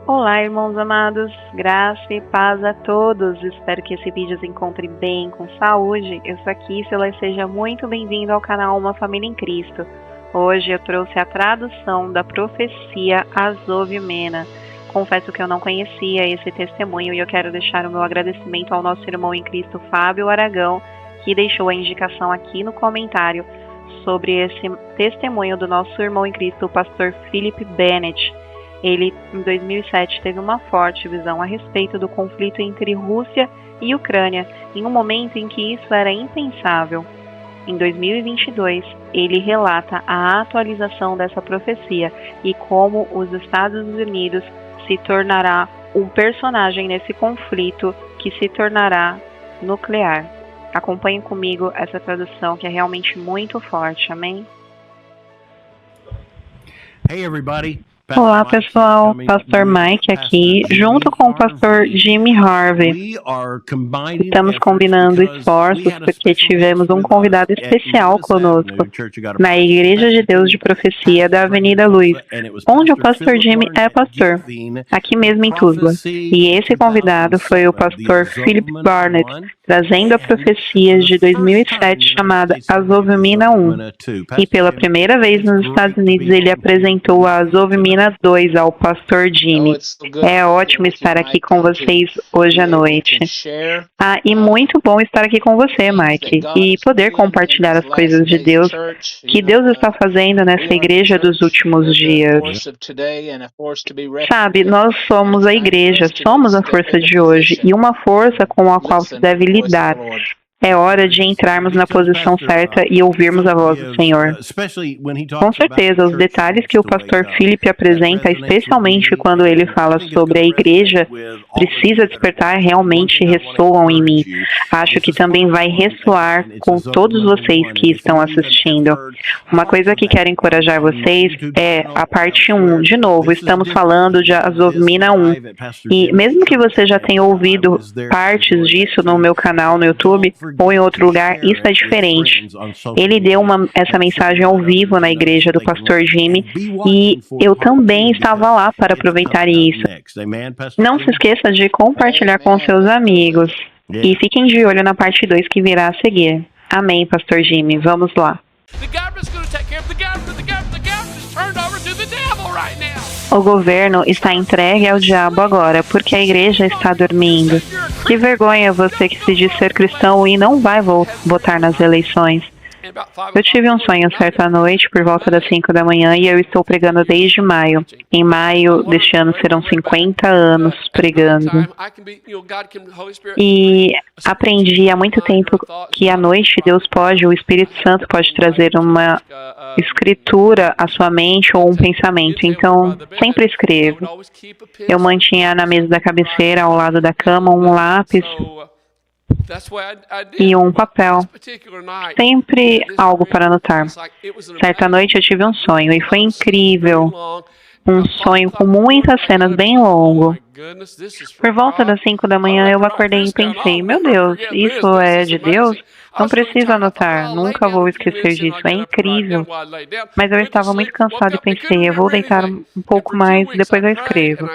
Olá, irmãos amados, graça e paz a todos. Espero que esse vídeo os encontre bem, com saúde. Eu sou a Kissela e seja muito bem-vindo ao canal Uma Família em Cristo. Hoje eu trouxe a tradução da profecia Azov Mena. Confesso que eu não conhecia esse testemunho e eu quero deixar o meu agradecimento ao nosso irmão em Cristo, Fábio Aragão, que deixou a indicação aqui no comentário sobre esse testemunho do nosso irmão em Cristo, o pastor Philip Bennett. Ele, em 2007, teve uma forte visão a respeito do conflito entre Rússia e Ucrânia, em um momento em que isso era impensável. Em 2022, ele relata a atualização dessa profecia e como os Estados Unidos se tornará um personagem nesse conflito que se tornará nuclear. Acompanhe comigo essa tradução que é realmente muito forte, amém? Hey everybody. Olá pessoal, Pastor Mike aqui, junto com o Pastor Jimmy Harvey. Estamos combinando esforços porque tivemos um convidado especial conosco na Igreja de Deus de Profecia da Avenida Luiz, onde o Pastor Jimmy é pastor, aqui mesmo em Tuzla. E esse convidado foi o Pastor Philip Barnett, trazendo a profecia de 2007 chamada Azov Mena 1. E pela primeira vez nos Estados Unidos ele apresentou a Azov Mena 2 ao Pastor Jimmy. É ótimo estar aqui com vocês hoje à noite. E muito bom estar aqui com você, Mike, e poder compartilhar as coisas de Deus que Deus está fazendo nessa igreja dos últimos dias. Sabe, nós somos a igreja, somos a força de hoje e uma força com a qual se deve lidar. É hora de entrarmos na posição certa e ouvirmos a voz do Senhor. Com certeza, os detalhes que o pastor Philip apresenta, especialmente quando ele fala sobre a igreja, precisa despertar, realmente ressoam em mim. Acho que também vai ressoar com todos vocês que estão assistindo. Uma coisa que quero encorajar vocês é a parte 1. De novo, estamos falando de Azov Mena 1. E mesmo que você já tenha ouvido partes disso no meu canal no YouTube, ou em outro lugar, isso é diferente. Ele deu essa mensagem ao vivo na igreja do pastor Jimmy e eu também estava lá para aproveitar isso. Não se esqueça de compartilhar com seus amigos e fiquem de olho na parte 2 que virá a seguir. Amém, pastor Jimmy. Vamos lá. O governo está entregue ao diabo agora, porque a igreja está dormindo. Que vergonha você que se diz ser cristão e não vai votar nas eleições. Eu tive um sonho certa noite, por volta das 5 da manhã, e eu estou pregando desde maio. Em maio deste ano serão 50 anos pregando. E aprendi há muito tempo que à noite Deus pode, o Espírito Santo pode trazer uma escritura à sua mente ou um pensamento. Então, sempre escrevo. Eu mantinha na mesa da cabeceira, ao lado da cama, um lápis e um papel, sempre algo para anotar. Certa noite eu tive um sonho e foi incrível, um sonho com muitas cenas bem longo. Por volta das 5 da manhã eu acordei e pensei, meu Deus, isso é de Deus? Não preciso anotar, nunca vou esquecer disso, é incrível. Mas eu estava muito cansado e pensei, eu vou deitar um pouco mais e depois eu escrevo.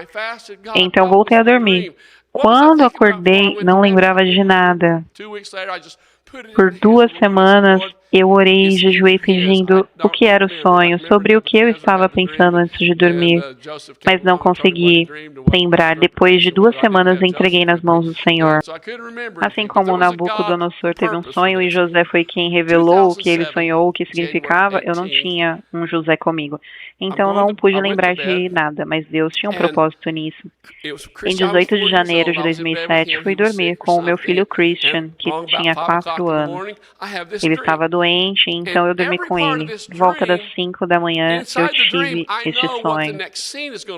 Então voltei a dormir. Quando acordei, não lembrava de nada. Por 2 semanas, eu orei e jejuei pedindo o que era o sonho, sobre o que eu estava pensando antes de dormir, mas não consegui lembrar. Depois de 2 semanas, entreguei nas mãos do Senhor. Assim como Nabucodonosor teve um sonho e José foi quem revelou o que ele sonhou, o que significava, eu não tinha um José comigo. Então não pude lembrar de nada, mas Deus tinha um propósito nisso. Em 18 de janeiro de 2007, fui dormir com o meu filho Christian, que tinha 4 anos. Ele estava doente, então eu dormi com ele. De volta das 5 da manhã, eu tive este sonho.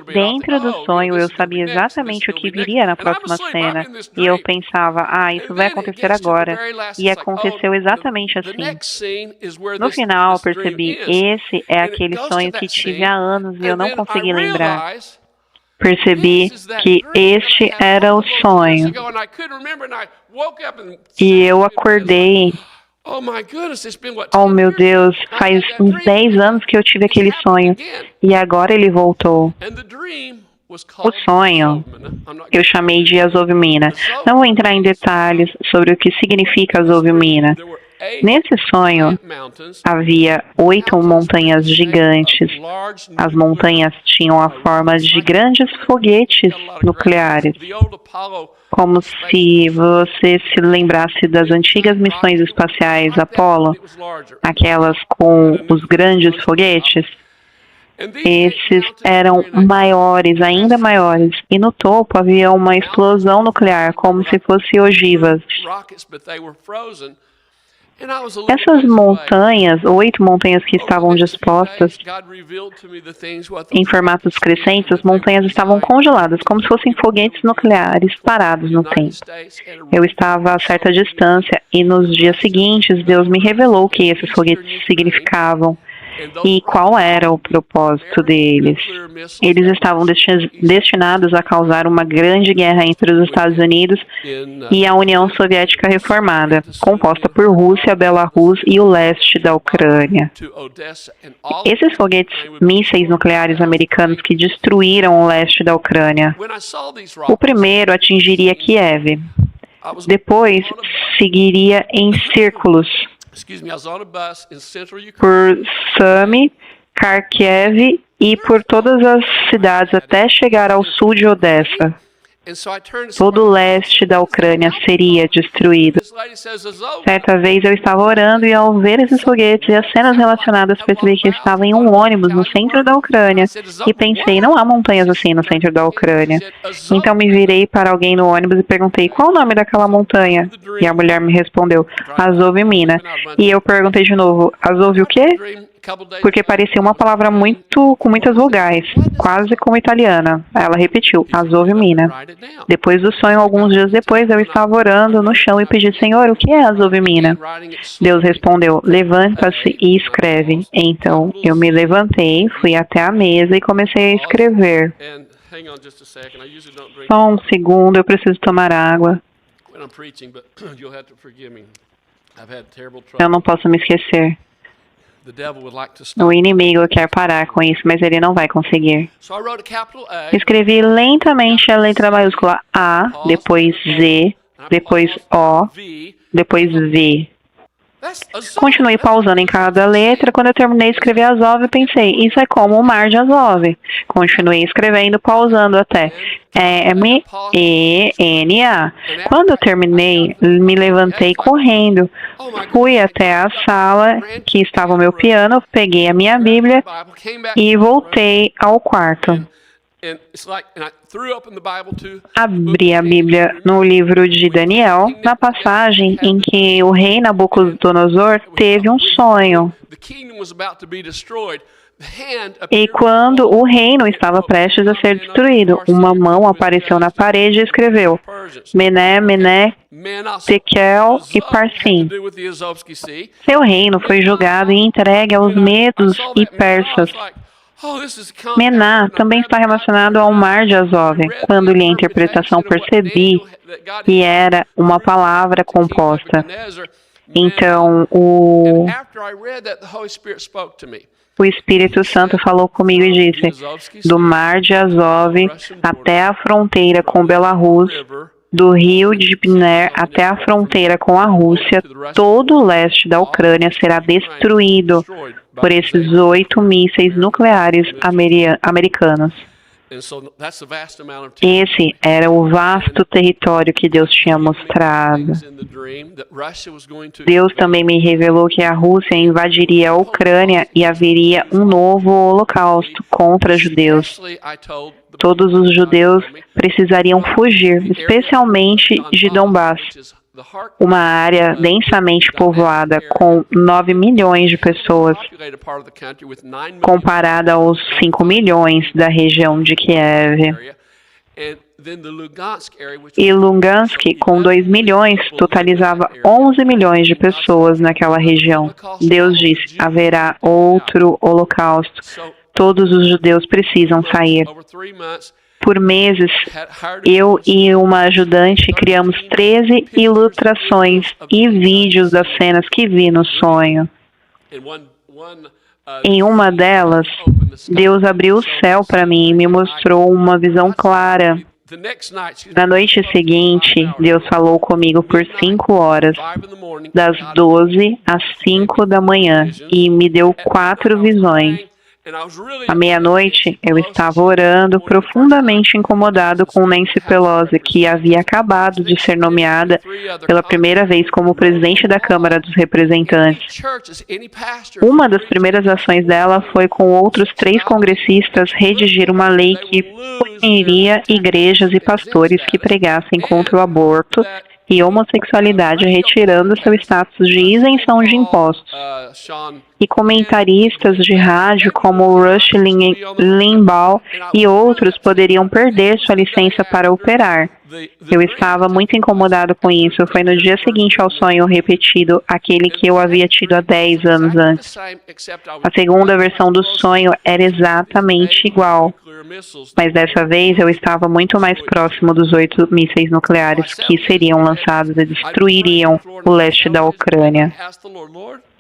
Dentro do sonho, eu sabia exatamente o que viria na próxima cena. E eu pensava, isso vai acontecer agora. E aconteceu exatamente assim. No final, percebi, esse é aquele sonho que tive há anos e eu não consegui lembrar. Percebi que este era o sonho. E eu acordei. Oh meu Deus, faz uns 10 anos que eu tive aquele sonho. E agora ele voltou. O sonho eu chamei de Azovimina. Não vou entrar em detalhes sobre o que significa Azovimina. Nesse sonho, havia 8 montanhas gigantes. As montanhas tinham a forma de grandes foguetes nucleares, como se você se lembrasse das antigas missões espaciais Apollo, aquelas com os grandes foguetes. Esses eram maiores, ainda maiores, e no topo havia uma explosão nuclear, como se fossem ogivas. Essas montanhas, 8 montanhas que estavam dispostas em formatos crescentes, as montanhas estavam congeladas, como se fossem foguetes nucleares parados no tempo. Eu estava a certa distância e nos dias seguintes Deus me revelou o que esses foguetes significavam e qual era o propósito deles. Eles estavam destinados a causar uma grande guerra entre os Estados Unidos e a União Soviética Reformada, composta por Rússia, Belarus e o leste da Ucrânia. Esses foguetes mísseis nucleares americanos que destruíram o leste da Ucrânia. O primeiro atingiria Kiev. Depois, seguiria em círculos por Sumy, Kharkiv e por todas as cidades até chegar ao sul de Odessa. Todo o leste da Ucrânia seria destruído. Certa vez eu estava orando e ao ver esses foguetes e as cenas relacionadas percebi que estava em um ônibus no centro da Ucrânia e pensei, não há montanhas assim no centro da Ucrânia. Então me virei para alguém no ônibus e perguntei, qual o nome daquela montanha? E a mulher me respondeu, Azovimina. E eu perguntei de novo, Azov o quê? Porque parecia uma palavra com muitas vogais, quase como italiana. Ela repetiu, Azovimina. Depois do sonho, alguns dias depois, eu estava orando no chão e pedi, Senhor, o que é Azovimina? Deus respondeu, levanta-se e escreve. Então, eu me levantei, fui até a mesa e comecei a escrever. Só um segundo, eu preciso tomar água. Eu não posso me esquecer. O inimigo quer parar com isso, mas ele não vai conseguir. Escrevi lentamente a letra maiúscula A, depois Z, depois O, depois V. Continuei pausando em cada letra. Quando eu terminei de escrever Azov, pensei, isso é como o mar de Azov. Continuei escrevendo, pausando até M-E-N-A. Quando eu terminei, me levantei correndo. Fui até a sala que estava o meu piano, peguei a minha Bíblia e voltei ao quarto. Abri a Bíblia no livro de Daniel, na passagem em que o rei Nabucodonosor teve um sonho. E quando o reino estava prestes a ser destruído, uma mão apareceu na parede e escreveu Mené, Mené, Tekel e Parsim. Seu reino foi julgado e entregue aos medos e persas. Mená também está relacionado ao mar de Azov. Quando li a interpretação, percebi que era uma palavra composta. Então, o Espírito Santo falou comigo e disse, do mar de Azov até a fronteira com Belarus, do rio de Dnipro até a fronteira com a Rússia, todo o leste da Ucrânia será destruído por esses 8 mísseis nucleares americanos. Esse era o vasto território que Deus tinha mostrado. Deus também me revelou que a Rússia invadiria a Ucrânia e haveria um novo holocausto contra judeus. Todos os judeus precisariam fugir, especialmente de Donbass, uma área densamente povoada com 9 milhões de pessoas, comparada aos 5 milhões da região de Kiev. E Lugansk, com 2 milhões, totalizava 11 milhões de pessoas naquela região. Deus disse, haverá outro holocausto. Todos os judeus precisam sair. Por meses, eu e uma ajudante criamos 13 ilustrações e vídeos das cenas que vi no sonho. Em uma delas, Deus abriu o céu para mim e me mostrou uma visão clara. Na noite seguinte, Deus falou comigo por 5 horas, das 12 às 5 da manhã, e me deu 4 visões. À meia-noite, eu estava orando, profundamente incomodado com Nancy Pelosi, que havia acabado de ser nomeada pela primeira vez como presidente da Câmara dos Representantes. Uma das primeiras ações dela foi, com outros 3 congressistas, redigir uma lei que puniria igrejas e pastores que pregassem contra o aborto e homossexualidade, retirando seu status de isenção de impostos. E comentaristas de rádio como Rush Limbaugh e outros poderiam perder sua licença para operar. Eu estava muito incomodado com isso. Foi no dia seguinte ao sonho repetido, aquele que eu havia tido há 10 anos antes. A segunda versão do sonho era exatamente igual, mas dessa vez eu estava muito mais próximo dos 8 mísseis nucleares que seriam lançados e destruiriam o leste da Ucrânia.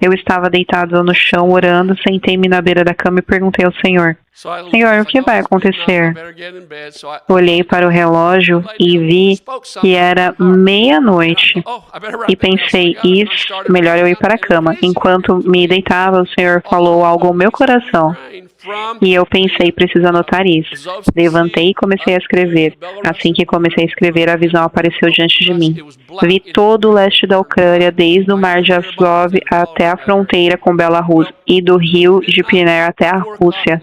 Eu estava deitado no chão orando, sentei-me na beira da cama e perguntei ao Senhor: Senhor, o que vai acontecer? Olhei para o relógio e vi que era meia-noite. E pensei, melhor eu ir para a cama. Enquanto me deitava, o Senhor falou algo ao meu coração. E eu pensei, preciso anotar isso. Levantei e comecei a escrever. Assim que comecei a escrever, a visão apareceu diante de mim. Vi todo o leste da Ucrânia, desde o mar de Azov até a fronteira com Belarus, e do rio de Dnieper até a Rússia.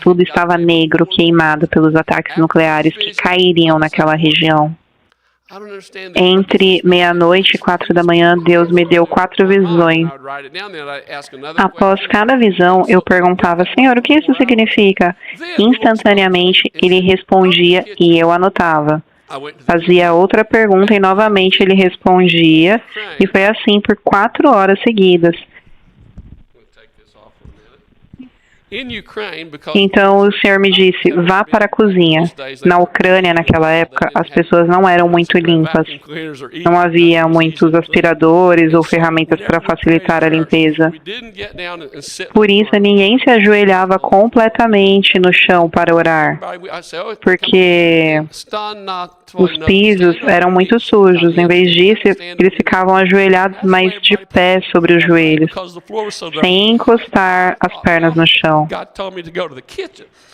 Tudo estava negro, queimado pelos ataques nucleares que cairiam naquela região. Entre meia-noite e 4 da manhã, Deus me deu 4 visões. Após cada visão, eu perguntava, Senhor, o que isso significa? Instantaneamente, ele respondia e eu anotava. Fazia outra pergunta e novamente ele respondia, e foi assim por 4 horas seguidas. Então o Senhor me disse, vá para a cozinha. Na Ucrânia, naquela época, as pessoas não eram muito limpas. Não havia muitos aspiradores ou ferramentas para facilitar a limpeza. Por isso, ninguém se ajoelhava completamente no chão para orar, porque os pisos eram muito sujos. Em vez disso, eles ficavam ajoelhados, mas de pé sobre os joelhos, sem encostar as pernas no chão.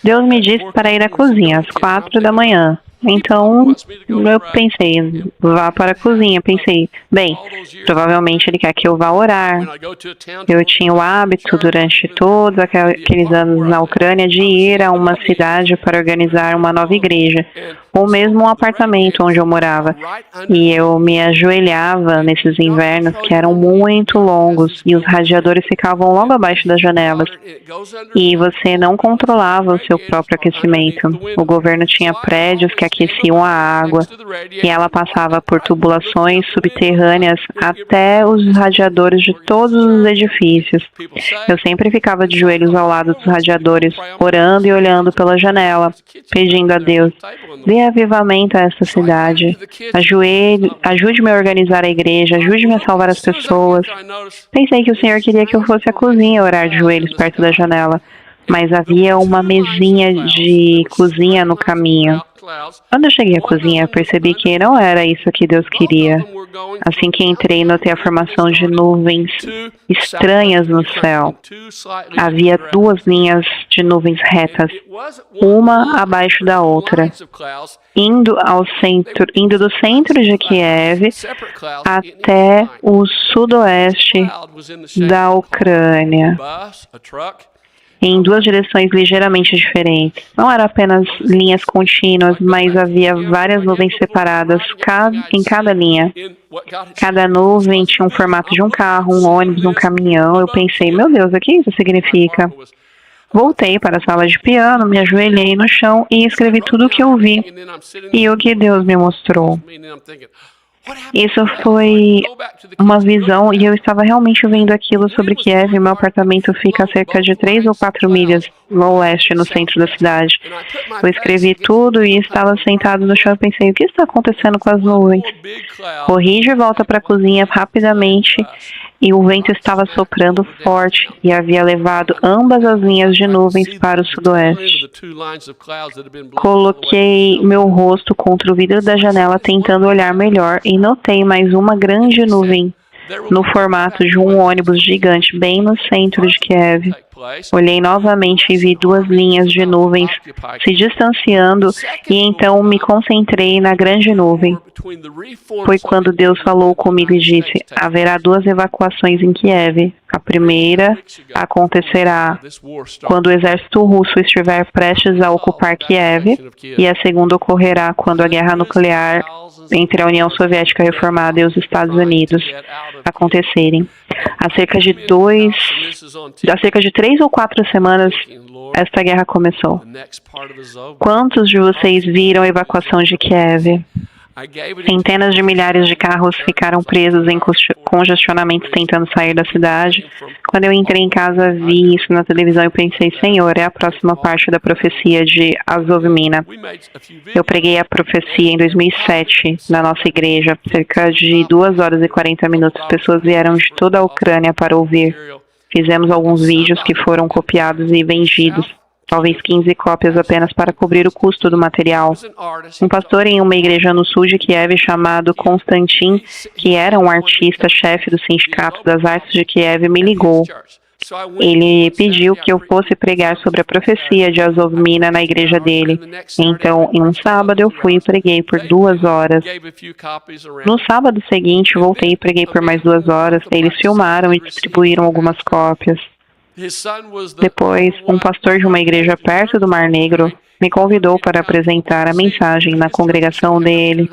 Deus me disse para ir à cozinha às 4 da manhã. Então, eu pensei, vá para a cozinha. Pensei, bem, provavelmente ele quer que eu vá orar. Eu tinha o hábito, durante todos aqueles anos na Ucrânia, de ir a uma cidade para organizar uma nova igreja, ou mesmo um apartamento onde eu morava. E eu me ajoelhava nesses invernos que eram muito longos, e os radiadores ficavam logo abaixo das janelas. E você não controlava o seu próprio aquecimento. O governo tinha prédios que aqueciam a água, e ela passava por tubulações subterrâneas até os radiadores de todos os edifícios. Eu sempre ficava de joelhos ao lado dos radiadores, orando e olhando pela janela, pedindo a Deus, dê avivamento a esta cidade, ajude-me a organizar a igreja, ajude-me a salvar as pessoas. Pensei que o Senhor queria que eu fosse à cozinha orar de joelhos perto da janela, mas havia uma mesinha de cozinha no caminho. Quando eu cheguei à cozinha, eu percebi que não era isso que Deus queria. Assim que entrei, notei a formação de nuvens estranhas no céu. Havia 2 linhas de nuvens retas, uma abaixo da outra, indo do centro de Kiev até o sudoeste da Ucrânia, em 2 direções ligeiramente diferentes. Não eram apenas linhas contínuas, mas havia várias nuvens separadas em cada linha. Cada nuvem tinha um formato de um carro, um ônibus, um caminhão. Eu pensei, meu Deus, o que isso significa? Voltei para a sala de piano, me ajoelhei no chão e escrevi tudo o que eu vi e o que Deus me mostrou. Isso foi uma visão e eu estava realmente vendo aquilo sobre Kiev. Meu apartamento fica a cerca de 3 ou 4 milhas no oeste, no centro da cidade. Eu escrevi tudo e estava sentado no chão e pensei, o que está acontecendo com as nuvens? Corri de volta para a cozinha rapidamente e o vento estava soprando forte e havia levado ambas as linhas de nuvens para o sudoeste. Coloquei meu rosto contra o vidro da janela tentando olhar melhor e notei mais uma grande nuvem no formato de um ônibus gigante bem no centro de Kiev. Olhei novamente e vi duas linhas de nuvens se distanciando e então me concentrei na grande nuvem. Foi quando Deus falou comigo e disse: haverá duas evacuações em Kiev. A primeira acontecerá quando o exército russo estiver prestes a ocupar Kiev e a segunda ocorrerá quando a guerra nuclear entre a União Soviética Reformada e os Estados Unidos acontecerem. Há cerca de 3 ou 4 semanas, esta guerra começou. Quantos de vocês viram a evacuação de Kiev? Centenas de milhares de carros ficaram presos em congestionamentos tentando sair da cidade. Quando eu entrei em casa, vi isso na televisão e pensei: Senhor, é a próxima parte da profecia de Azov Mina. Eu preguei a profecia em 2007 na nossa igreja. Cerca de 2 horas e 40 minutos. Pessoas vieram de toda a Ucrânia para ouvir. Fizemos alguns vídeos que foram copiados e vendidos. Talvez 15 cópias apenas para cobrir o custo do material. Um pastor em uma igreja no sul de Kiev chamado Konstantin, que era um artista-chefe do Sindicato das Artes de Kiev, me ligou. Ele pediu que eu fosse pregar sobre a profecia de Azov Mina na igreja dele. Então, em um sábado, eu fui e preguei por 2 horas. No sábado seguinte, voltei e preguei por mais 2 horas. Eles filmaram e distribuíram algumas cópias. Depois, um pastor de uma igreja perto do Mar Negro me convidou para apresentar a mensagem na congregação dele.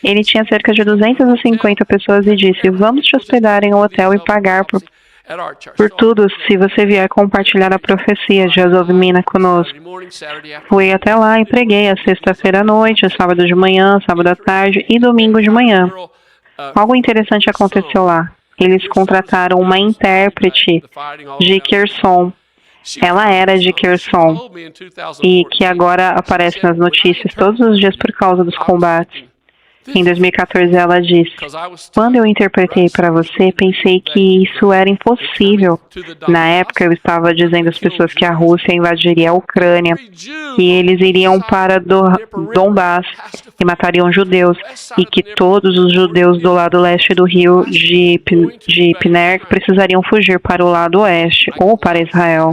Ele tinha cerca de 250 pessoas e disse: vamos te hospedar em um hotel e pagar por tudo se você vier compartilhar a profecia de Azov Mina conosco. Fui até lá e preguei a sexta-feira à noite, sábado de manhã, sábado à tarde e domingo de manhã. Algo interessante aconteceu lá. Eles contrataram uma intérprete de Kherson. Ela era de Kherson e que agora aparece nas notícias todos os dias por causa dos combates. Em 2014, ela disse: quando eu interpretei para você, pensei que isso era impossível. Na época, eu estava dizendo às pessoas que a Rússia invadiria a Ucrânia e eles iriam para Donbass e matariam judeus, e que todos os judeus do lado leste do rio de Dnipro precisariam fugir para o lado oeste ou para Israel.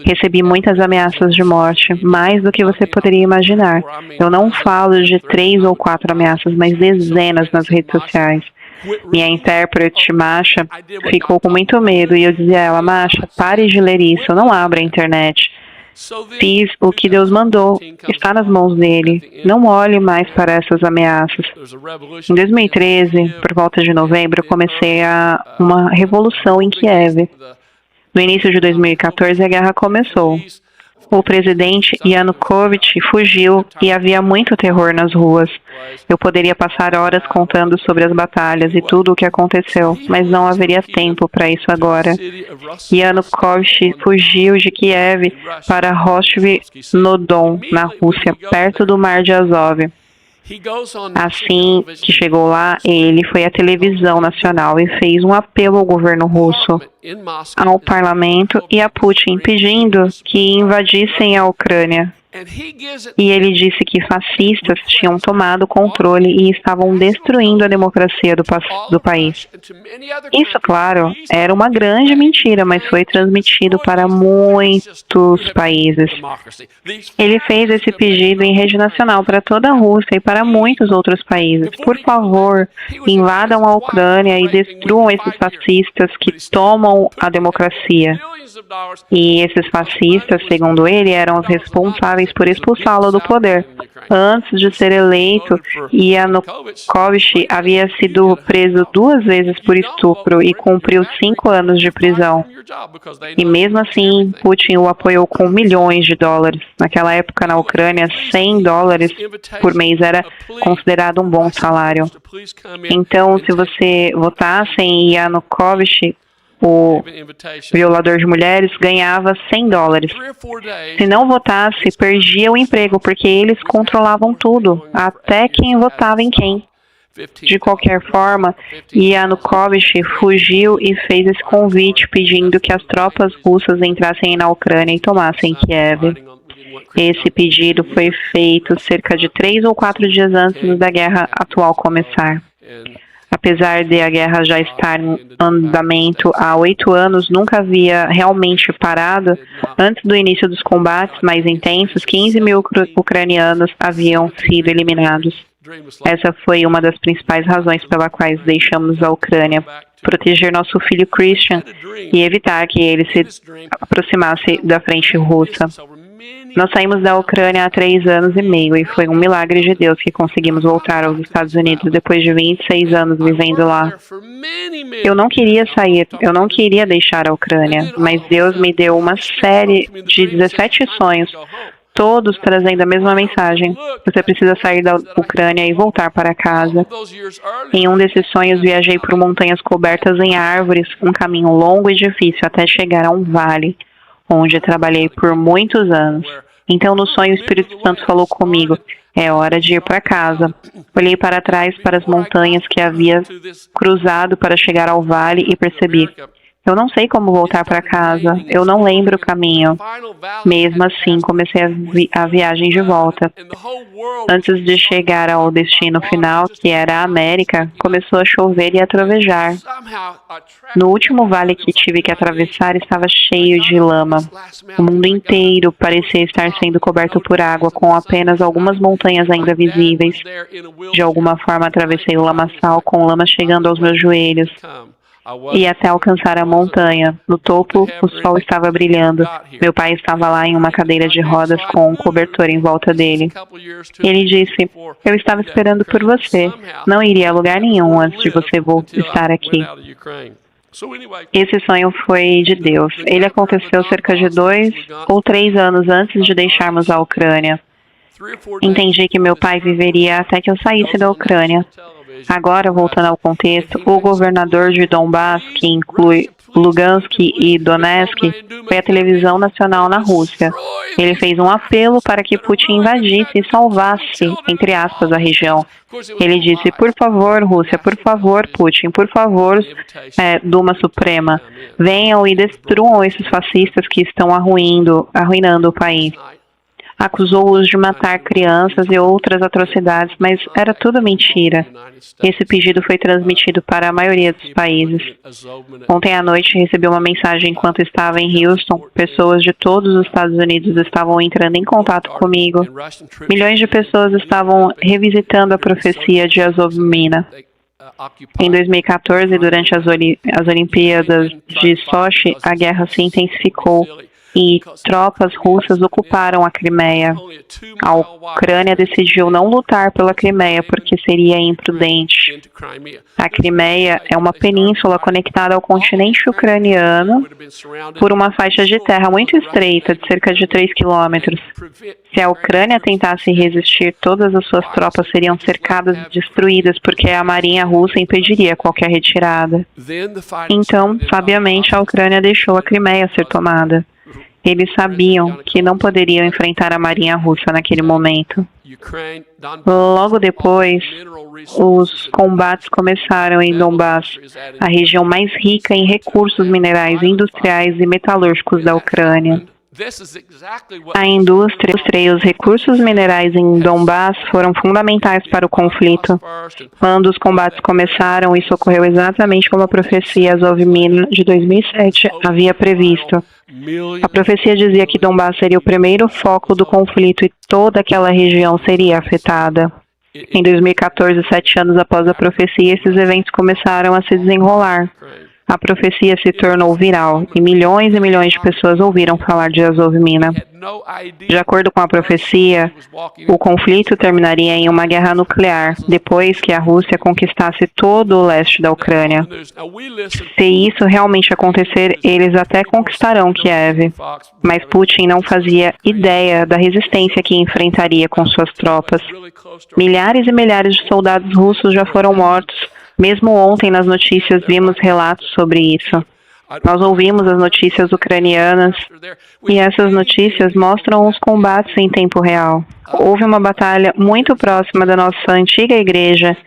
Recebi muitas ameaças de morte, mais do que você poderia imaginar. Eu não falo de 3 ou 4 ameaças, mas dezenas nas redes sociais. Minha intérprete, Masha, ficou com muito medo e eu dizia a ela: Masha, pare de ler isso, não abra a internet. Fiz o que Deus mandou, está nas mãos dele. Não olhe mais para essas ameaças. Em 2013, por volta de novembro, eu comecei uma revolução em Kiev. No início de 2014, a guerra começou. O presidente Yanukovych fugiu e havia muito terror nas ruas. Eu poderia passar horas contando sobre as batalhas e tudo o que aconteceu, mas não haveria tempo para isso agora. Yanukovych fugiu de Kiev para Rostov-no-Don, na Rússia, perto do Mar de Azov. Assim que chegou lá, ele foi à televisão nacional e fez um apelo ao governo russo, ao parlamento e a Putin, pedindo que invadissem a Ucrânia. E ele disse que fascistas tinham tomado o controle e estavam destruindo a democracia do país. Isso, claro, era uma grande mentira, mas foi transmitido para muitos países. Ele fez esse pedido em rede nacional para toda a Rússia e para muitos outros países. Por favor, invadam a Ucrânia e destruam esses fascistas que tomam a democracia. E esses fascistas, segundo ele, eram os responsáveis por expulsá-lo do poder. Antes de ser eleito, Yanukovych havia sido preso 2 vezes por estupro e cumpriu 5 anos de prisão. E mesmo assim, Putin o apoiou com milhões de dólares. Naquela época, na Ucrânia, $100 por mês era considerado um bom salário. Então, se você votasse em Yanukovych, o violador de mulheres, ganhava $100. Se não votasse, perdia o emprego, porque eles controlavam tudo, até quem votava em quem. De qualquer forma, Yanukovych fugiu e fez esse convite pedindo que as tropas russas entrassem na Ucrânia e tomassem Kiev. Esse pedido foi feito cerca de 3 ou 4 dias antes da guerra atual começar. Apesar de a guerra já estar em andamento há 8 anos, nunca havia realmente parado. Antes do início dos combates mais intensos, 15 mil ucranianos haviam sido eliminados. Essa foi uma das principais razões pela quais deixamos a Ucrânia, proteger nosso filho Christian e evitar que ele se aproximasse da frente russa. Nós saímos da Ucrânia há 3 anos e meio e foi um milagre de Deus que conseguimos voltar aos Estados Unidos depois de 26 anos vivendo lá. Eu não queria sair, eu não queria deixar a Ucrânia, mas Deus me deu uma série de 17 sonhos, todos trazendo a mesma mensagem. Você precisa sair da Ucrânia e voltar para casa. Em um desses sonhos, viajei por montanhas cobertas em árvores, um caminho longo e difícil até chegar a um vale, onde trabalhei por muitos anos. Então, no sonho, o Espírito Santo falou comigo, é hora de ir para casa. Olhei para trás, para as montanhas que havia cruzado para chegar ao vale e percebi, eu não sei como voltar para casa, eu não lembro o caminho. Mesmo assim, comecei a viagem de volta. Antes de chegar ao destino final, que era a América, começou a chover e a trovejar. No último vale que tive que atravessar, estava cheio de lama. O mundo inteiro parecia estar sendo coberto por água, com apenas algumas montanhas ainda visíveis. De alguma forma, atravessei o lamaçal, com lama chegando aos meus joelhos. E até alcançar a montanha. No topo, o sol estava brilhando. Meu pai estava lá em uma cadeira de rodas com um cobertor em volta dele. Ele disse, eu estava esperando por você. Não iria a lugar nenhum antes de você estar aqui. Esse sonho foi de Deus. Ele aconteceu cerca de 2 ou 3 anos antes de deixarmos a Ucrânia. Entendi que meu pai viveria até que eu saísse da Ucrânia. Agora, voltando ao contexto, o governador de Donbass, que inclui Lugansk e Donetsk, foi à televisão nacional na Rússia. Ele fez um apelo para que Putin invadisse e salvasse, entre aspas, a região. Ele disse, por favor, Rússia, por favor, Putin, por favor, Duma Suprema, venham e destruam esses fascistas que estão arruinando o país. Acusou-os de matar crianças e outras atrocidades, mas era tudo mentira. Esse pedido foi transmitido para a maioria dos países. Ontem à noite recebi uma mensagem enquanto estava em Houston. Pessoas de todos os Estados Unidos estavam entrando em contato comigo. Milhões de pessoas estavam revisitando a profecia de Azov-Mina. Em 2014, durante as Olimpíadas de Sochi, a guerra se intensificou e tropas russas ocuparam a Crimeia. A Ucrânia decidiu não lutar pela Crimeia porque seria imprudente. A Crimeia é uma península conectada ao continente ucraniano por uma faixa de terra muito estreita, de cerca de 3 quilômetros. Se a Ucrânia tentasse resistir, todas as suas tropas seriam cercadas e destruídas porque a marinha russa impediria qualquer retirada. Então, sabiamente, a Ucrânia deixou a Crimeia ser tomada. Eles sabiam que não poderiam enfrentar a marinha russa naquele momento. Logo depois, os combates começaram em Donbass, a região mais rica em recursos minerais, industriais e metalúrgicos da Ucrânia. A indústria e os recursos minerais em Donbass foram fundamentais para o conflito. Quando os combates começaram, isso ocorreu exatamente como a profecia Azov-Mina de 2007 havia previsto. A profecia dizia que Donbass seria o primeiro foco do conflito e toda aquela região seria afetada. Em 2014, 7 anos após a profecia, esses eventos começaram a se desenrolar. A profecia se tornou viral e milhões de pessoas ouviram falar de Azov-Mina. De acordo com a profecia, o conflito terminaria em uma guerra nuclear, depois que a Rússia conquistasse todo o leste da Ucrânia. Se isso realmente acontecer, eles até conquistarão Kiev, mas Putin não fazia ideia da resistência que enfrentaria com suas tropas. Milhares e milhares de soldados russos já foram mortos. Mesmo ontem, nas notícias, vimos relatos sobre isso. Nós ouvimos as notícias ucranianas e essas notícias mostram os combates em tempo real. Houve uma batalha muito próxima da nossa antiga igreja,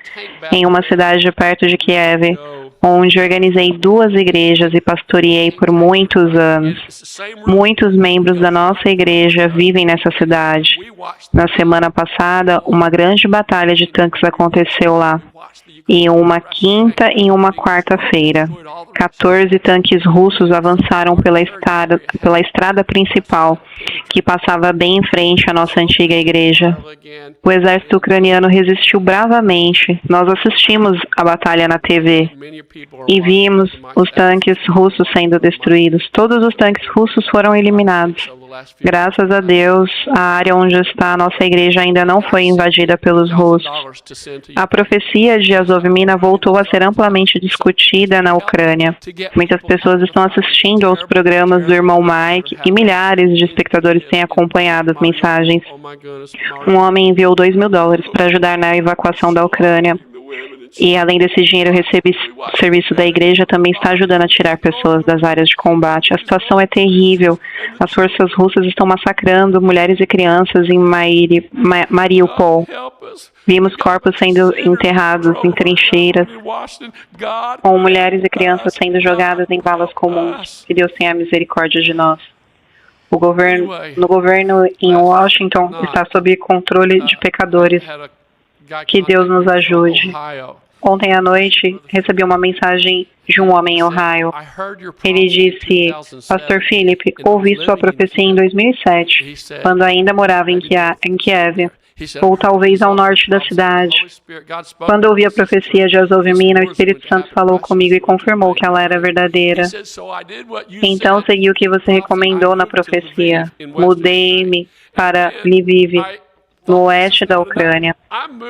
em uma cidade perto de Kiev, onde organizei 2 igrejas e pastoreei por muitos anos. Muitos membros da nossa igreja vivem nessa cidade. Na semana passada, uma grande batalha de tanques aconteceu lá. Em uma quinta e uma quarta-feira, 14 tanques russos avançaram pela estrada principal, que passava bem em frente à nossa antiga igreja. O exército ucraniano resistiu bravamente. Nós assistimos a batalha na TV e vimos os tanques russos sendo destruídos. Todos os tanques russos foram eliminados. Graças a Deus, a área onde está a nossa igreja ainda não foi invadida pelos russos. A profecia de Azovmina voltou a ser amplamente discutida na Ucrânia. Muitas pessoas estão assistindo aos programas do irmão Mike e milhares de espectadores têm acompanhado as mensagens. Um homem enviou $2.000 para ajudar na evacuação da Ucrânia. E além desse dinheiro recebido, o serviço da igreja também está ajudando a tirar pessoas das áreas de combate. A situação é terrível. As forças russas estão massacrando mulheres e crianças em Mariupol. Vimos corpos sendo enterrados em trincheiras, com mulheres e crianças sendo jogadas em valas comuns. Que Deus tenha misericórdia de nós. No governo em Washington está sob controle de pecadores. Que Deus nos ajude. Ontem à noite, recebi uma mensagem de um homem em Ohio. Ele disse: Pastor Philip, ouvi sua profecia em 2007, quando ainda morava em Kiev, ou talvez ao norte da cidade. Quando ouvi a profecia de Azovmina, o Espírito Santo falou comigo e confirmou que ela era verdadeira. Então segui o que você recomendou na profecia. Mudei-me para Lviv, no oeste da Ucrânia,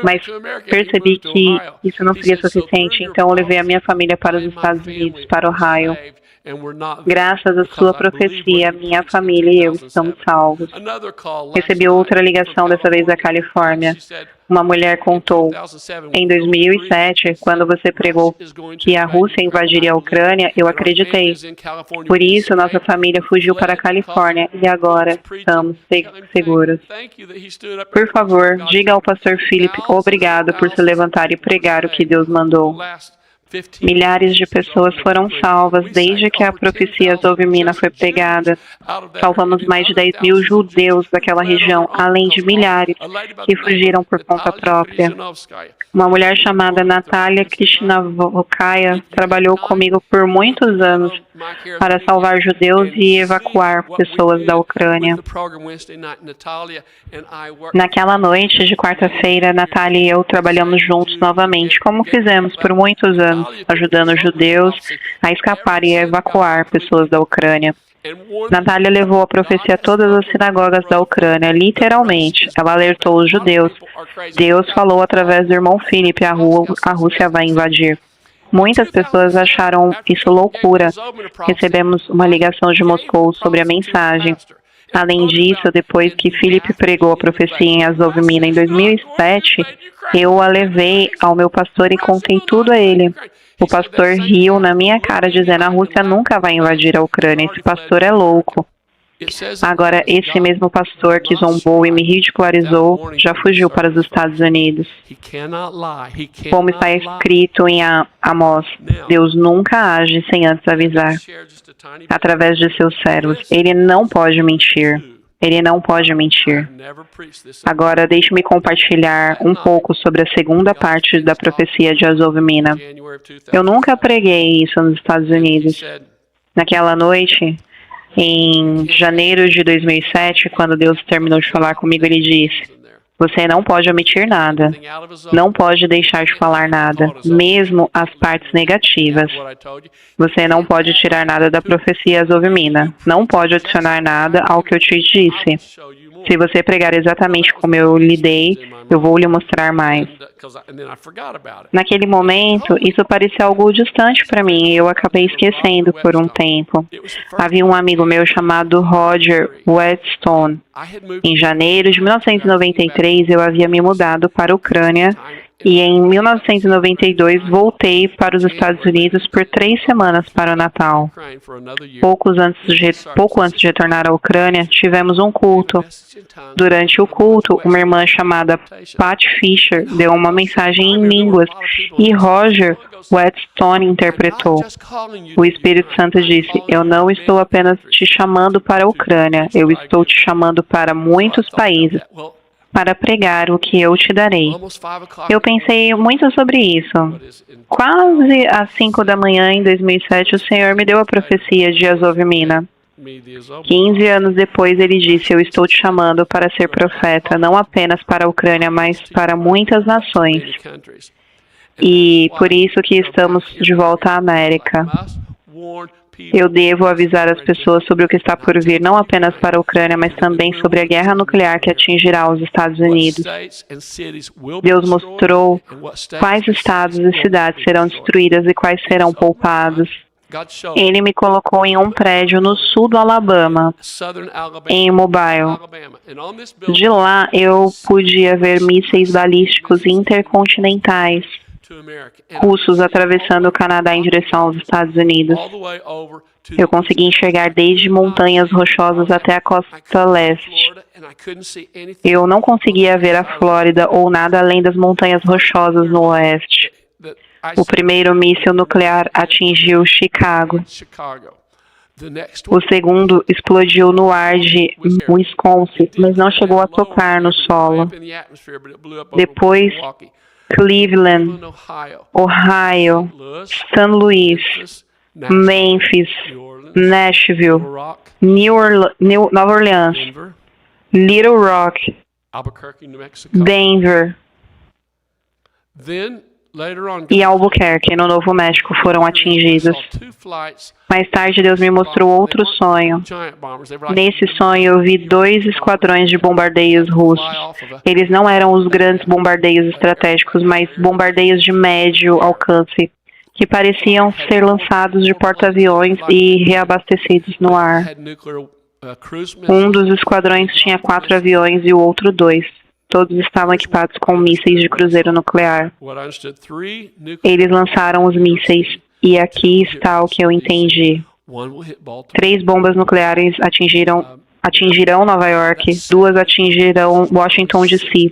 mas percebi que isso não seria suficiente, então eu levei a minha família para os Estados Unidos, para Ohio. Graças à sua profecia, minha família e eu estamos salvos. Recebi outra ligação, dessa vez da Califórnia. Uma mulher contou: em 2007, quando você pregou que a Rússia invadiria a Ucrânia, eu acreditei. Por isso, nossa família fugiu para a Califórnia e agora estamos seguros. Por favor, diga ao pastor Philip obrigado por se levantar e pregar o que Deus mandou. Milhares de pessoas foram salvas desde que a profecia Azovmina foi pregada. Salvamos mais de 10.000 judeus daquela região, além de milhares que fugiram por conta própria. Uma mulher chamada Natalia Krishnavokaya trabalhou comigo por muitos anos para salvar judeus e evacuar pessoas da Ucrânia. Naquela noite de quarta-feira, Natalia e eu trabalhamos juntos novamente, como fizemos por muitos anos, ajudando os judeus a escapar e a evacuar pessoas da Ucrânia. Natália levou a profecia a todas as sinagogas da Ucrânia, literalmente. Ela alertou os judeus. Deus falou através do irmão Philip: a Rússia vai invadir. Muitas pessoas acharam isso loucura. Recebemos uma ligação de Moscou sobre a mensagem. Além disso, depois que Philip pregou a profecia em Azovmina em 2007, eu a levei ao meu pastor e contei tudo a ele. O pastor riu na minha cara, dizendo: a Rússia nunca vai invadir a Ucrânia, esse pastor é louco. Agora, esse mesmo pastor que zombou e me ridicularizou já fugiu para os Estados Unidos. Como está escrito em Amós, Deus nunca age sem antes avisar. Através de seus servos, Ele não pode mentir. Ele não pode mentir. Agora, deixe-me compartilhar um pouco sobre a segunda parte da profecia de Azovmina. Eu nunca preguei isso nos Estados Unidos. Naquela noite, em janeiro de 2007, quando Deus terminou de falar comigo, Ele disse: você não pode omitir nada. Não pode deixar de falar nada, mesmo as partes negativas. Você não pode tirar nada da profecia Azovmina. Não pode adicionar nada ao que eu te disse. Se você pregar exatamente como eu lhe dei, eu vou lhe mostrar mais. Naquele momento, isso parecia algo distante para mim e eu acabei esquecendo por um tempo. Havia um amigo meu chamado Roger Whetstone. Em janeiro de 1993, eu havia me mudado para a Ucrânia E em 1992 voltei para os Estados Unidos por 3 semanas para o Natal. Pouco antes de retornar à Ucrânia, tivemos um culto. Durante o culto, uma irmã chamada Pat Fisher deu uma mensagem em línguas e Roger Whetstone interpretou. O Espírito Santo disse: "Eu não estou apenas te chamando para a Ucrânia, eu estou te chamando para muitos países, para pregar o que eu te darei." Eu pensei muito sobre isso. Quase às 5 da manhã, em 2007, o Senhor me deu a profecia de Azov Mina. 15 anos depois, ele disse: "Eu estou te chamando para ser profeta, não apenas para a Ucrânia, mas para muitas nações." E por isso que estamos de volta à América. Eu devo avisar as pessoas sobre o que está por vir, não apenas para a Ucrânia, mas também sobre a guerra nuclear que atingirá os Estados Unidos. Deus mostrou quais estados e cidades serão destruídas e quais serão poupados. Ele me colocou em um prédio no sul do Alabama, em Mobile. De lá, eu podia ver mísseis balísticos intercontinentais russos atravessando o Canadá em direção aos Estados Unidos. Eu consegui enxergar desde montanhas rochosas até a costa leste. Eu não conseguia ver a Flórida ou nada além das montanhas rochosas no oeste. O primeiro míssil nuclear atingiu Chicago. O segundo explodiu no ar de Wisconsin, mas não chegou a tocar no solo. Depois, Cleveland, Ohio, St. Louis, Memphis, Nashville, Nova Orleans, Little Rock, Denver e Albuquerque, no Novo México, foram atingidos. Mais tarde, Deus me mostrou outro sonho. Nesse sonho, eu vi 2 esquadrões de bombardeios russos. Eles não eram os grandes bombardeios estratégicos, mas bombardeios de médio alcance, que pareciam ser lançados de porta-aviões e reabastecidos no ar. Um dos esquadrões tinha 4 aviões e o outro 2. Todos estavam equipados com mísseis de cruzeiro nuclear. Eles lançaram os mísseis, e aqui está o que eu entendi. 3 bombas nucleares atingirão Nova York, 2 atingirão Washington, D.C.,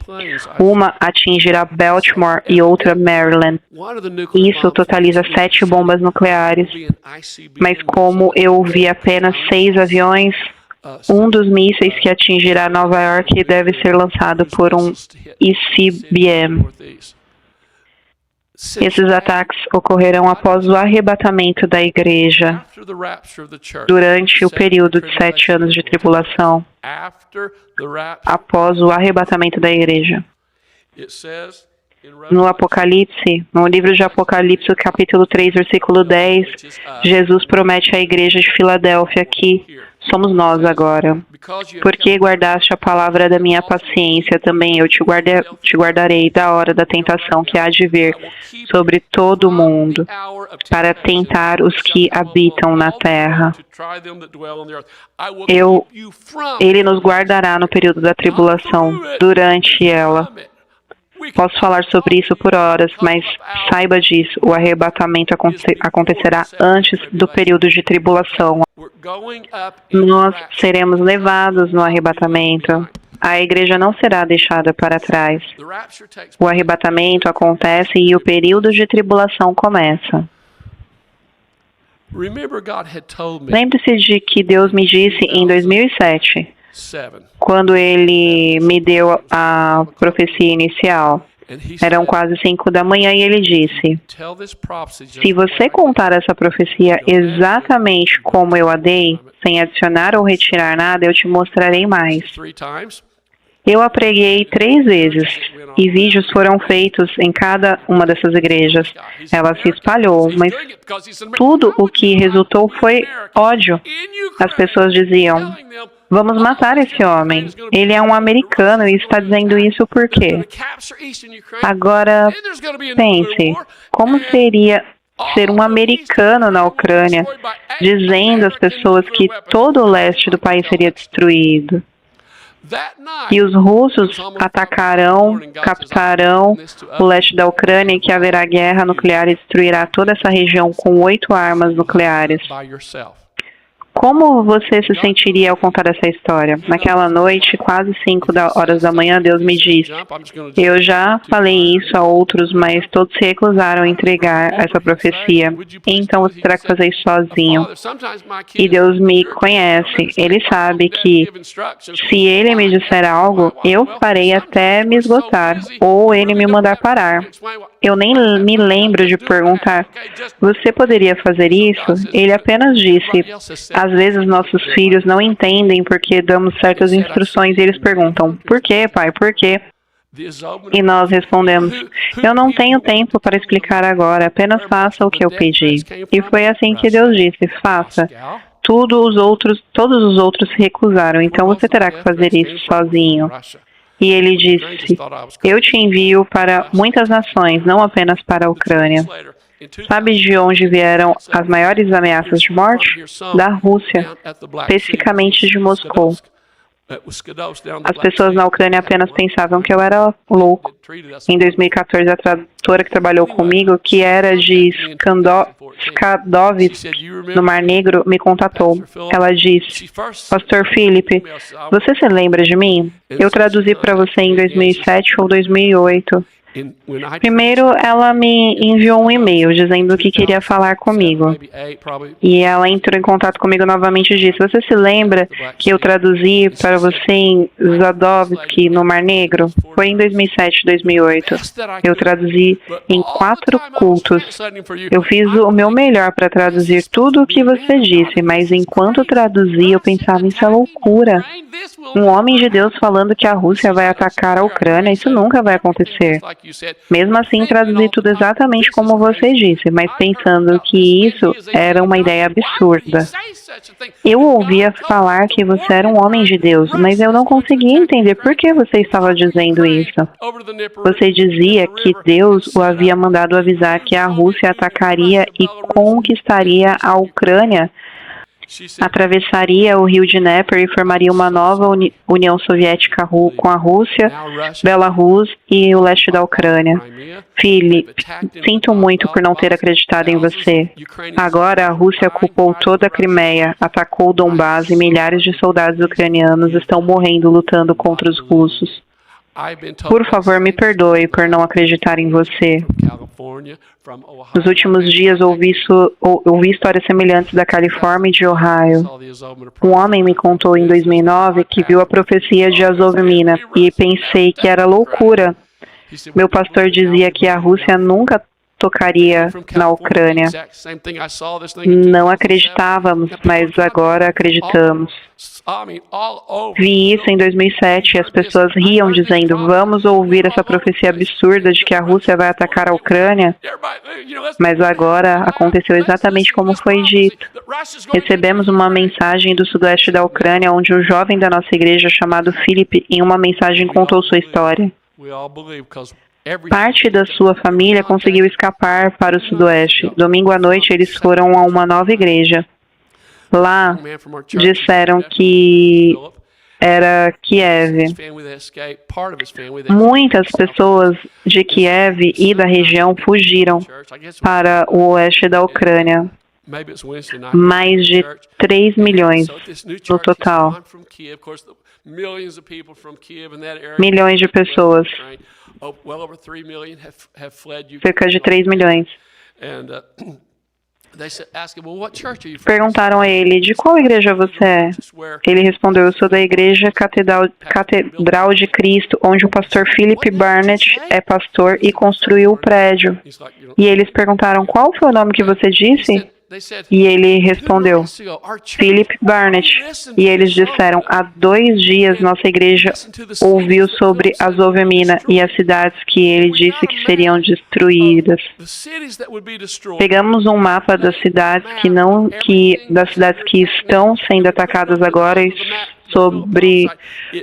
uma atingirá Baltimore e outra Maryland. Isso totaliza 7 bombas nucleares. Mas como eu vi apenas 6 aviões, um dos mísseis que atingirá Nova York deve ser lançado por um ICBM. Esses ataques ocorrerão após o arrebatamento da igreja, durante o período de 7 anos de tribulação, após o arrebatamento da igreja. No Apocalipse, no livro de Apocalipse, capítulo 3, versículo 10, Jesus promete à igreja de Filadélfia que somos nós agora. Porque guardaste a palavra da minha paciência, também eu te guardarei da hora da tentação que há de vir sobre todo o mundo, para tentar os que habitam na terra. Ele nos guardará no período da tribulação, durante ela. Posso falar sobre isso por horas, mas saiba disso, o arrebatamento acontecerá antes do período de tribulação. Nós seremos levados no arrebatamento. A igreja não será deixada para trás. O arrebatamento acontece e o período de tribulação começa. Lembre-se de que Deus me disse em 2007, quando Ele me deu a profecia inicial. Eram quase 5 da manhã e Ele disse: se você contar essa profecia exatamente como eu a dei, sem adicionar ou retirar nada, eu te mostrarei mais. Eu a preguei 3 vezes e vídeos foram feitos em cada uma dessas igrejas. Ela se espalhou, mas tudo o que resultou foi ódio. As pessoas diziam: vamos matar esse homem. Ele é um americano e está dizendo isso por quê? Agora, pense, como seria ser um americano na Ucrânia, dizendo às pessoas que todo o leste do país seria destruído? E os russos atacarão, capturarão o leste da Ucrânia e que haverá guerra nuclear e destruirá toda essa região com 8 armas nucleares. Como você se sentiria ao contar essa história? Naquela noite, quase 5 horas da manhã, Deus me disse: eu já falei isso a outros, mas todos se recusaram a entregar essa profecia. Então você terá que fazer isso sozinho. E Deus me conhece. Ele sabe que se Ele me disser algo, eu farei até me esgotar, ou Ele me mandar parar. Eu nem me lembro de perguntar: você poderia fazer isso? Ele apenas disse: às vezes nossos filhos não entendem porque damos certas instruções e eles perguntam: por quê, pai? Por quê? E nós respondemos: eu não tenho tempo para explicar agora, apenas faça o que eu pedi. E foi assim que Deus disse: faça. Todos os outros se recusaram, então você terá que fazer isso sozinho. E ele disse: eu te envio para muitas nações, não apenas para a Ucrânia. Sabe de onde vieram as maiores ameaças de morte? Da Rússia, especificamente de Moscou. As pessoas na Ucrânia apenas pensavam que eu era louco. Em 2014, a tradutora que trabalhou comigo, que era de Skadovsk, no Mar Negro, me contatou. Ela disse: Pastor Philip, você se lembra de mim? Eu traduzi para você em 2007 ou 2008. Primeiro, ela me enviou um e-mail dizendo que queria falar comigo. E ela entrou em contato comigo novamente e disse: você se lembra que eu traduzi para você em Zadovsk, no Mar Negro? Foi em 2007, 2008. Eu traduzi em 4 cultos. Eu fiz o meu melhor para traduzir tudo o que você disse, mas enquanto traduzia, eu pensava: isso é loucura. Um homem de Deus falando que a Rússia vai atacar a Ucrânia, isso nunca vai acontecer. Mesmo assim, traduzi tudo exatamente como você disse, mas pensando que isso era uma ideia absurda. Eu ouvia falar que você era um homem de Deus, mas eu não conseguia entender por que você estava dizendo isso. Você dizia que Deus o havia mandado avisar que a Rússia atacaria e conquistaria a Ucrânia, atravessaria o rio Dnieper e formaria uma nova União Soviética com a Rússia, Belarus e o leste da Ucrânia. Philip, sinto muito por não ter acreditado em você. Agora a Rússia ocupou toda a Crimeia, atacou Donbás e milhares de soldados ucranianos estão morrendo lutando contra os russos. Por favor, me perdoe por não acreditar em você. Nos últimos dias, ouvi histórias semelhantes da Califórnia e de Ohio. Um homem me contou em 2009 que viu a profecia de Azov Mina e pensei que era loucura. Meu pastor dizia que a Rússia nunca tocaria na Ucrânia. Não acreditávamos, mas agora acreditamos. Vi isso em 2007 e as pessoas riam dizendo: vamos ouvir essa profecia absurda de que a Rússia vai atacar a Ucrânia? Mas agora aconteceu exatamente como foi dito. Recebemos uma mensagem do sudoeste da Ucrânia onde um jovem da nossa igreja chamado Philip, em uma mensagem, contou sua história. Parte da sua família conseguiu escapar para o sudoeste. Domingo à noite, eles foram a uma nova igreja. Lá, disseram que era Kiev. Muitas pessoas de Kiev e da região fugiram para o oeste da Ucrânia. Mais de 3 milhões no total. Milhões de pessoas. Cerca de 3 milhões. Perguntaram a ele: de qual igreja você é? Ele respondeu: eu sou da igreja Catedral de Cristo, onde o pastor Philip Barnett é pastor e construiu o prédio. E eles perguntaram: qual foi o nome que você disse? E ele respondeu: Philip Barnett. E eles disseram: há 2 dias nossa igreja ouviu sobre Azov Mina e as cidades que ele disse que seriam destruídas. Pegamos um mapa das cidades que estão sendo atacadas agora e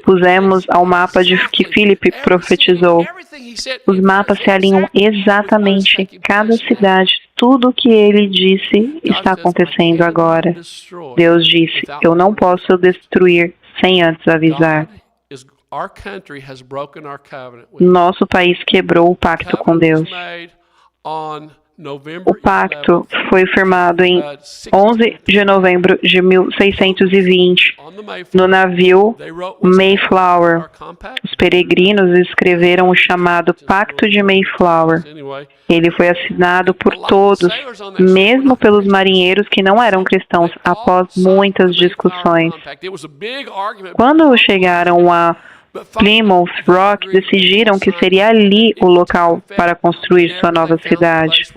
pusemos ao mapa que Philip profetizou. Os mapas se alinham exatamente. Cada cidade, tudo o que ele disse está acontecendo agora. Deus disse: eu não posso destruir sem antes avisar. Nosso país quebrou o pacto com Deus. O pacto foi firmado em 11 de novembro de 1620, no navio Mayflower. Os peregrinos escreveram o chamado Pacto de Mayflower. Ele foi assinado por todos, mesmo pelos marinheiros que não eram cristãos, após muitas discussões. Quando chegaram a Plymouth Rock, decidiram que seria ali o local para construir sua nova cidade.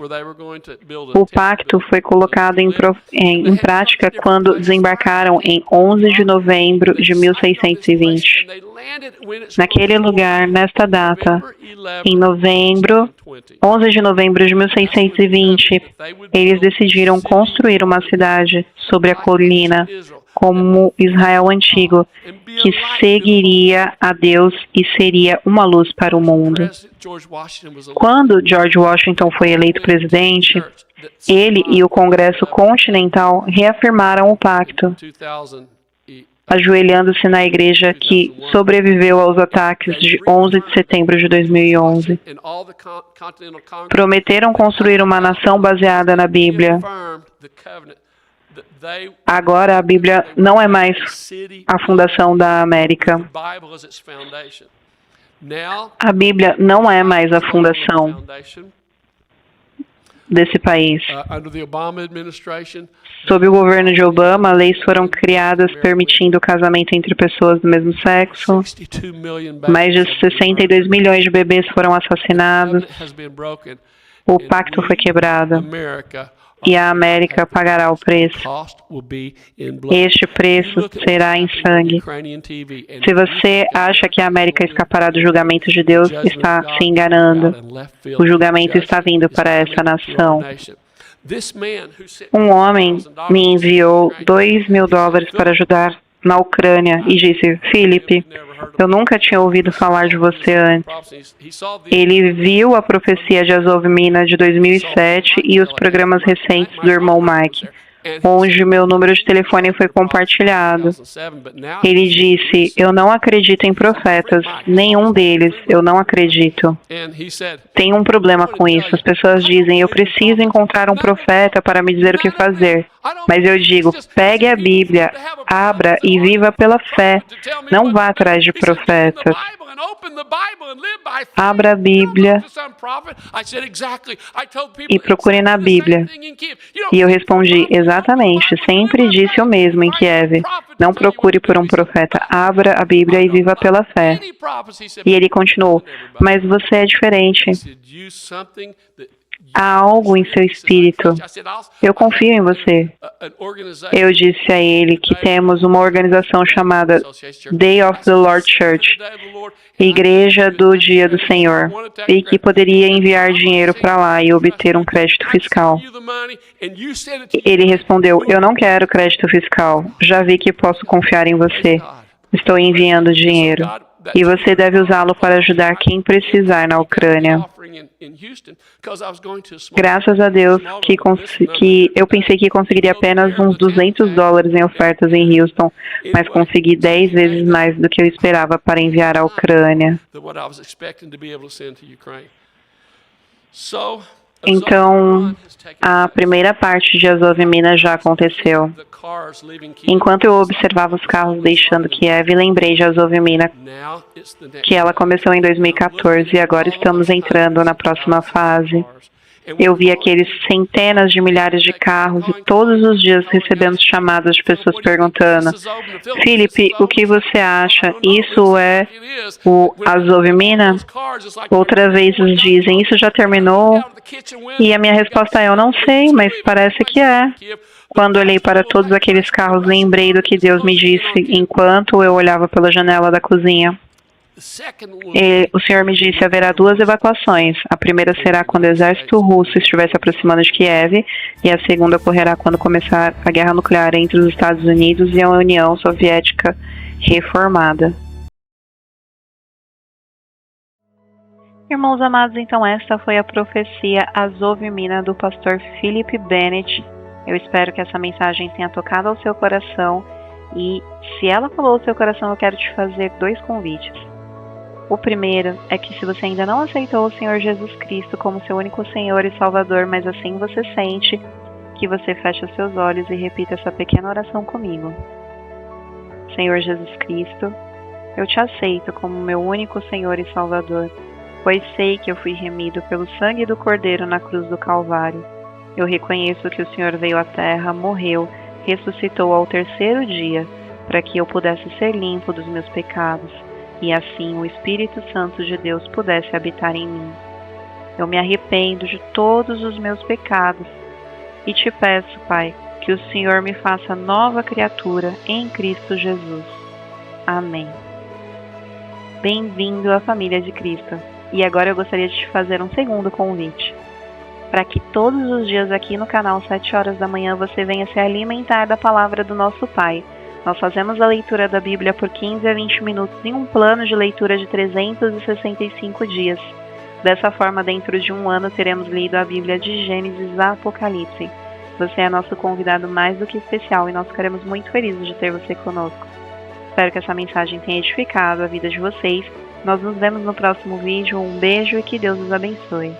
O pacto foi colocado em prática quando desembarcaram em 11 de novembro de 1620. Naquele lugar, nesta data, em 11 de novembro de 1620, eles decidiram construir uma cidade sobre a colina, como Israel antigo, que seguiria a Deus e seria uma luz para o mundo. Quando George Washington foi eleito presidente, ele e o Congresso Continental reafirmaram o pacto, ajoelhando-se na igreja que sobreviveu aos ataques de 11 de setembro de 2011. Prometeram construir uma nação baseada na Bíblia. Agora a Bíblia não é mais a fundação da América. A Bíblia não é mais a fundação desse país. Sob o governo de Obama, leis foram criadas permitindo o casamento entre pessoas do mesmo sexo. Mais de 62 milhões de bebês foram assassinados. O pacto foi quebrado. E a América pagará o preço. Este preço será em sangue. Se você acha que a América escapará do julgamento de Deus, está se enganando. O julgamento está vindo para essa nação. Um homem me enviou $2.000 para ajudar na Ucrânia e disse: Philip, eu nunca tinha ouvido falar de você antes. Ele viu a profecia de Azov Mina de 2007 e os programas recentes do irmão Mike, onde meu número de telefone foi compartilhado. Ele disse: eu não acredito em profetas, nenhum deles, eu não acredito. Tem um problema com isso. As pessoas dizem: eu preciso encontrar um profeta para me dizer o que fazer. Mas eu digo: pegue a Bíblia, abra e viva pela fé. Não vá atrás de profetas. Abra a Bíblia e procure na Bíblia. E eu respondi: exatamente, sempre disse o mesmo em Kiev. Não procure por um profeta, abra a Bíblia e viva pela fé. E ele continuou: mas você é diferente. Há algo em seu espírito. Eu confio em você. Eu disse a ele que temos uma organização chamada Day of the Lord Church, Igreja do Dia do Senhor, e que poderia enviar dinheiro para lá e obter um crédito fiscal. Ele respondeu: eu não quero crédito fiscal. Já vi que posso confiar em você. Estou enviando dinheiro. E você deve usá-lo para ajudar quem precisar na Ucrânia. Graças a Deus que eu pensei que conseguiria apenas uns $200 em ofertas em Houston, mas consegui 10 vezes mais do que eu esperava para enviar à Ucrânia. Então, a primeira parte de Azov Mina já aconteceu. Enquanto eu observava os carros deixando Kiev, lembrei de Azov Mina, que ela começou em 2014 e agora estamos entrando na próxima fase. Eu vi aqueles centenas de milhares de carros e todos os dias recebemos chamadas de pessoas perguntando: Philip, o que você acha? Isso é o Azov Mina? Outras vezes dizem: isso já terminou? E a minha resposta é: eu não sei, mas parece que é. Quando olhei para todos aqueles carros, lembrei do que Deus me disse enquanto eu olhava pela janela da cozinha. O Senhor me disse: haverá 2 evacuações. A primeira será quando o exército russo estiver se aproximando de Kiev, e a segunda ocorrerá quando começar a guerra nuclear entre os Estados Unidos e a União Soviética reformada. Irmãos amados, então esta foi a profecia Azov Mina do pastor Philip Bennett. Eu espero que essa mensagem tenha tocado ao seu coração E se ela falou ao seu coração, eu quero te fazer 2 convites. O primeiro é que se você ainda não aceitou o Senhor Jesus Cristo como seu único Senhor e Salvador, mas assim você sente, que você feche os seus olhos e repita essa pequena oração comigo. Senhor Jesus Cristo, eu te aceito como meu único Senhor e Salvador, pois sei que eu fui remido pelo sangue do Cordeiro na cruz do Calvário. Eu reconheço que o Senhor veio à terra, morreu, ressuscitou ao 3º dia, para que eu pudesse ser limpo dos meus pecados, e assim o Espírito Santo de Deus pudesse habitar em mim. Eu me arrependo de todos os meus pecados e te peço, Pai, que o Senhor me faça nova criatura em Cristo Jesus. Amém. Bem-vindo à família de Cristo. E agora eu gostaria de te fazer um segundo convite. Para que todos os dias aqui no canal 7 horas da manhã você venha se alimentar da palavra do nosso Pai. Nós fazemos a leitura da Bíblia por 15 a 20 minutos em um plano de leitura de 365 dias. Dessa forma, dentro de um ano, teremos lido a Bíblia de Gênesis a Apocalipse. Você é nosso convidado mais do que especial e nós ficaremos muito felizes de ter você conosco. Espero que essa mensagem tenha edificado a vida de vocês. Nós nos vemos no próximo vídeo. Um beijo e que Deus os abençoe.